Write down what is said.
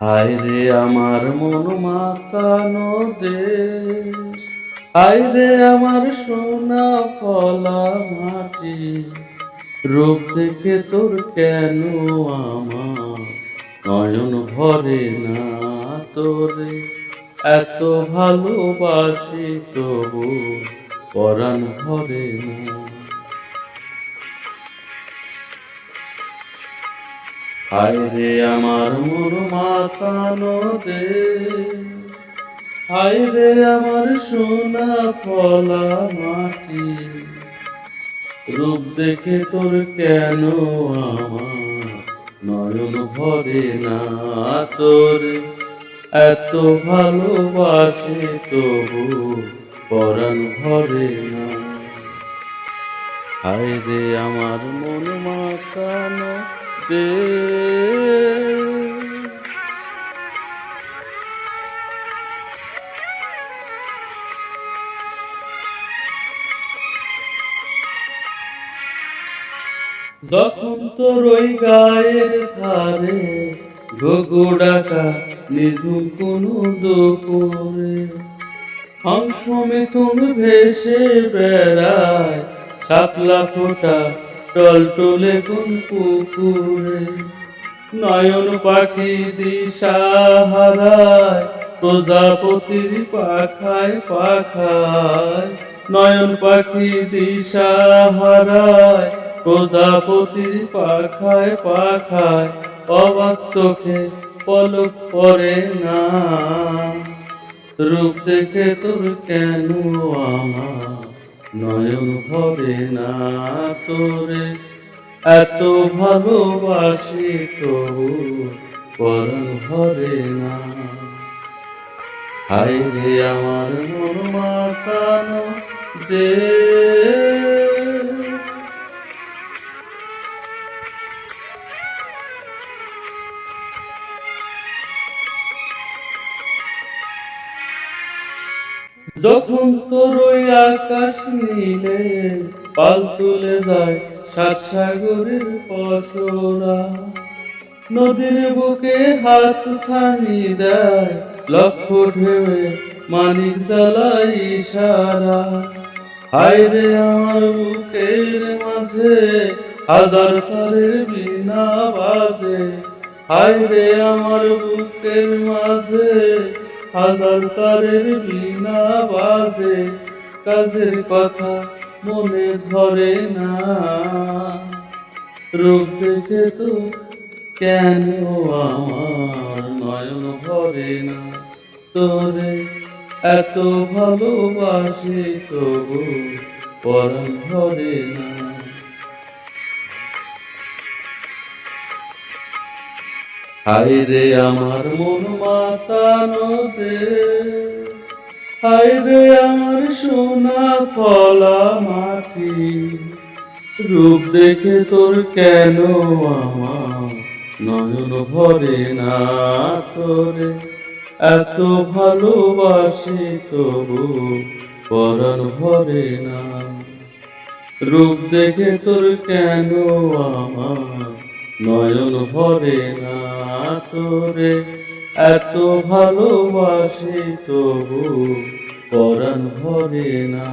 হায় রে আমার মন মাতানো দেশ, হায় রে আমার সোনা ফলা মাটি, রূপ দেখে তোর কেন আমার নয়ন ভরে না তোরে, এত ভালোবাসি তবু পরাণ ভরে না। হায় রে আমার মন মাতানো দেশ, হায় রে আমার সোনা ফলা মাটি, রূপ দেখে তোর কেন আমার নয়ন ভরে না তোরে, এত ভালোবাসে তবু পরাণ ভরে না। হায় রে আমার মন মাতানো দেশ। যখন তোর ওই গায়ের ধারে ঘুঘু ডাকা নিঝুম কোনো দুপুরে, হংস মিথুন ভেসে বেড়ায় শাপলা ফোটা টলটলে কোন পুকুরে, নয়ন পাখি দিশা হারায় প্রজাপতির পাখায় পাখায়, নয়ন পাখি দিশা হারায় প্রজাপতির পাখায় পাখায়, অবাক চোখে পলক পড়ে না, রূপ দেখে তোর কেন আমার নয়ন ভরে না তোরে, এত ভালোবাসি তবু পরাণ ভরে না। হায় রে আমার মন মাতানো দেশ। যখন তোর ওই আকাশ নীলে পাল তুলে যায় সাত সাগরের পসরা, নদীর বুকে হাত ছানি দেয় লক্ষ ঢেউয়ে মানিক জ্বালাই ইশারা, হায় রে আমার বুকের মাঝে হাজার তারের বিনা বাজে, হায় রে আমার বুকের মাঝে হাজার তারের বিনা বাজে, কাজের কথা মনে ধরে না, রূপ দেখে তো কেন আমার নয়ন ভরে না তোরে, এত ভালোবাসি তবু পরাণ ভরে না। হায় রে আমার মন মাতানো দেশ, হায় রে আমার সোনা ফলা মাটি, রূপ দেখে তোর কেন আমার নয়ন ভরে না তোরে, এত ভালোবাসি তবু পরাণ ভরে না, রূপ দেখে তোর কেন আমার নয়ন ভরে না তোরে, এত ভালোবাসি তবু পরাণ ভরে না।